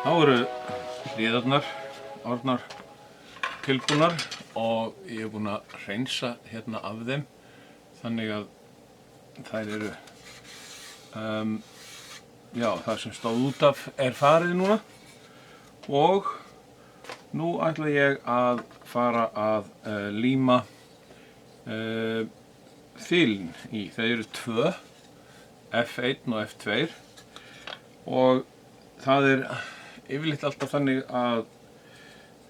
Þá eru hliðarnar orðnar tilbúnar og ég er búinn að hreinsa hérna af þeim þannig að þær eru það sem stóð út af er farið núna og nú ætla ég að fara að líma þilin í. Þau eru tvö, F1 og F2 og það er yfirleitt alltaf þannig að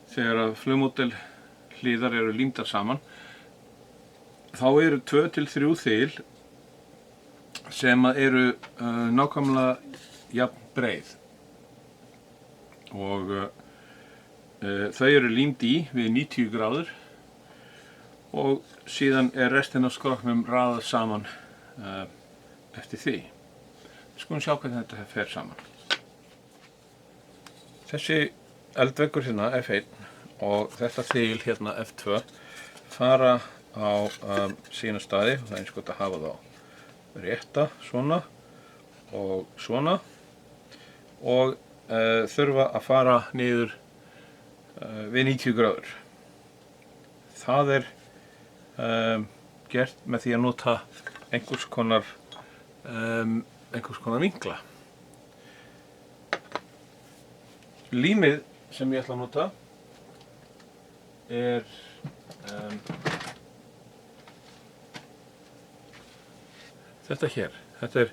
þegar að flugmódel hliðar eru límdar saman þá eru 2 til 3 þil sem eru nákvæmlega jafn breið og þau eru límd í við 90 gráður og síðan er restin af skrokknum raðað saman eftir því. Við skulum sjá hvernig þetta fer saman. Þessi eldveggur hérna F1 og þetta þil hérna F2 fara á sína staði og það er eins gott að hafa þá rétta svona og þurfa að fara niður við 90 gráður. Það er gert með því að nota einhvers konar vinkla. Límið sem ég ætla að nota er þetta hér. Þetta er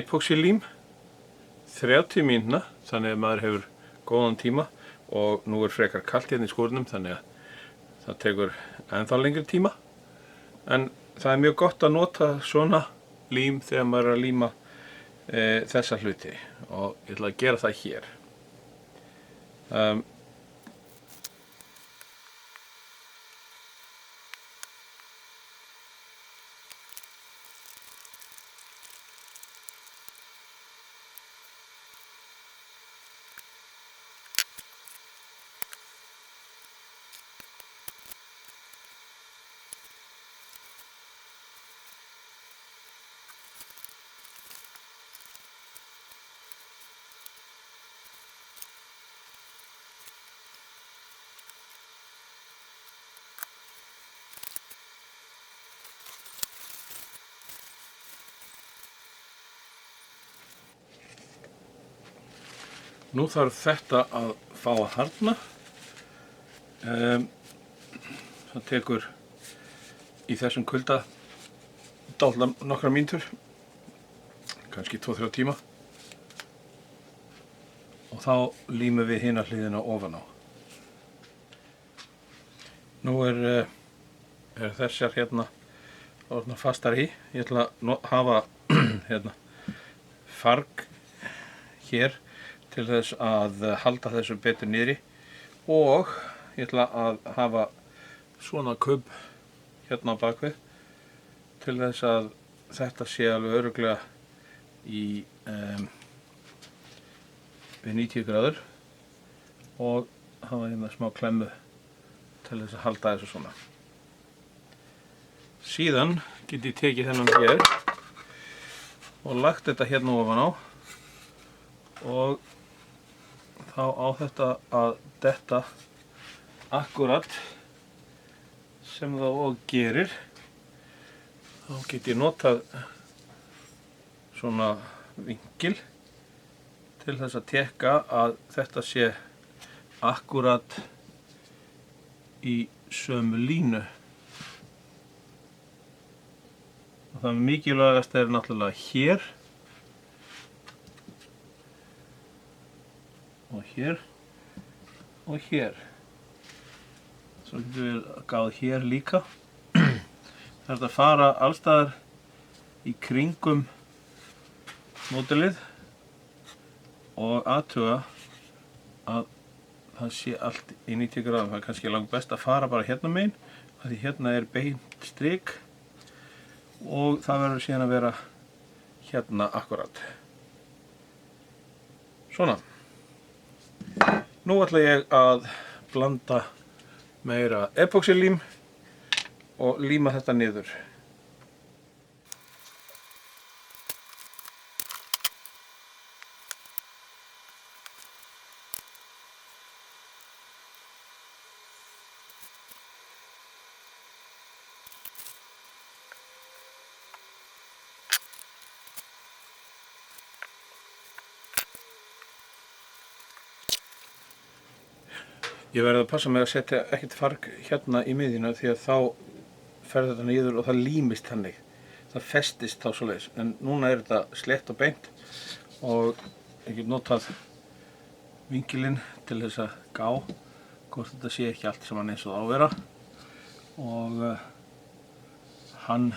epoxylím, 30 mínútna, þannig að maður hefur góðan tíma og nú er frekar kalt hérna í skúrnum þannig að það tekur ennþá lengri tíma. En það er mjög gott að nota svona lím þegar maður er að líma þessa hluti og ég ætla að gera það hér. Nú þarf þetta að fá að harðna. Það tekur í þessum kulda dálítið nokkrar mínútur, kannski 2-3 tíma. Og þá límum við hina hliðina ofan á. Nú er þessar hérna orðnar fastar í. Ég ætla að hafa hérna farg hér til þess að halda þessu betur niðri og ég ætla að hafa svona kubb hérna á bakvið til þess að þetta sé alveg örugglega í við 90 gráður og hafa hérna smá klemmu til þess að halda þessu svona. Síðan get ég tekið þennan hér og lagt þetta hérna ofan á og þá á þetta að detta akkurat sem það og gerir. Þá get ég notað svona vinkil til þess að tékka að þetta sé akkurat í sömu línu. Og það mikilvægast er náttúrulega hér og hér og hér. Svo getum við gáð hér líka. Það er að fara allstaðar í kringum módelið og athuga að það sé allt í 90 gráðum. Það er kannski langt best að fara bara hérna megin, af því hérna er beint strik og það verður síðan að vera hérna akkurat. Svona. Nú ætla ég að blanda meira epoxylím og líma þetta niður. Ég verði að passa mig að setja ekkert farg hérna í miðjuna því að þá fer þetta niður og það límist þannig. Það festist þá svoleiðis. En núna er þetta slétt og beint og ég get notað vinkilinn til þess að gá hvort þetta sé ekki allt saman eins og það á að vera. Og hann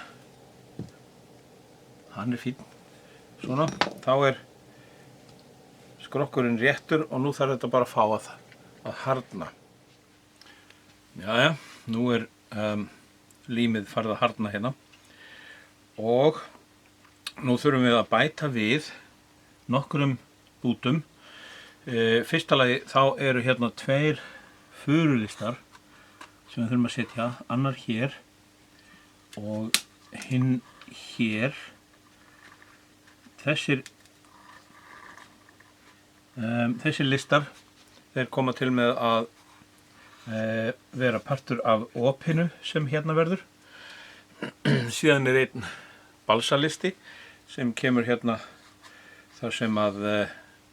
er fínn. Svona, þá er skrokkurinn réttur og nú þarf þetta bara að fá að harðna. Jæja, nú er límið farið að harðna hérna og nú þurfum við að bæta við nokkrum bútum. Fyrsta lagi þá eru hérna 2 furulistar sem við þurfum að setja, annar hér og hinn hér. Þessir listar, þeir koma til með að vera partur af opinu sem hérna verður. Síðan er einn balsalisti sem kemur hérna þar sem að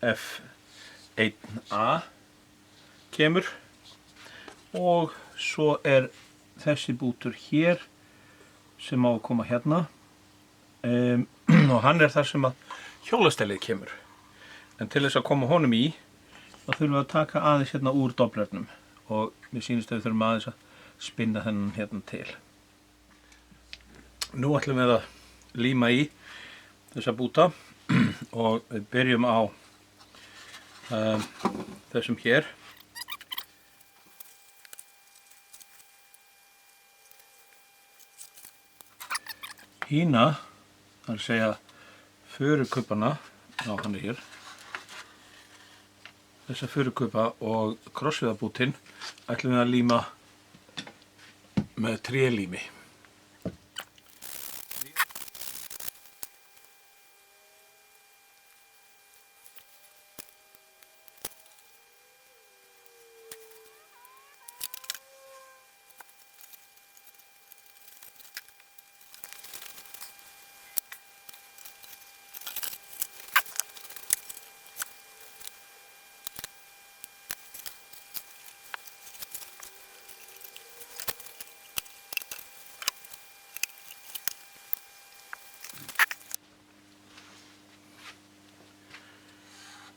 F1A kemur og svo er þessi bútur hér sem á að koma hérna og hann er þar sem að hjólastellið kemur. En til þess að koma honum í, þá þurfum við að taka aðeins hérna úr doblernum og mér sýnist að við þurfum aðeins að spinna þennan hérna til. Nú ætlum við að líma í þessa búta og við byrjum á þessum hér. Hína, það er að segja furukubbana, já hann er hér. Þessa furukubba og krossviðarbútinn ætlum við að líma með trélími.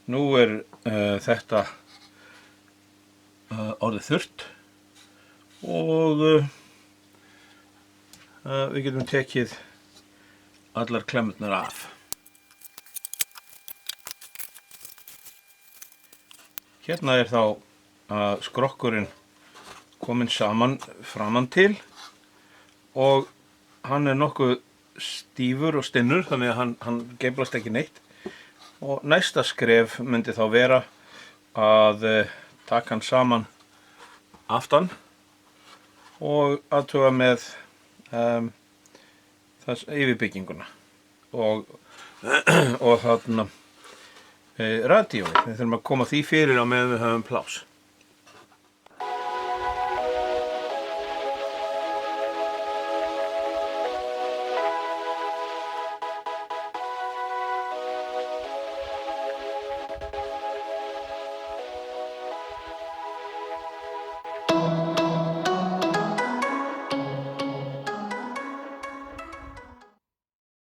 Nú er þetta orðið þurrt og við getum tekið allar klemmurnar af. Hérna er þá skrokkurinn kominn saman framan til og hann er nokkuð stífur og stinnur þannig að hann geiflast ekki neitt. Og næsta skref myndi þá vera að taka hann saman aftan og athuga með yfirbygginguna og þarna radíóið. Við þurfum að koma því fyrir á meðan við höfum pláss.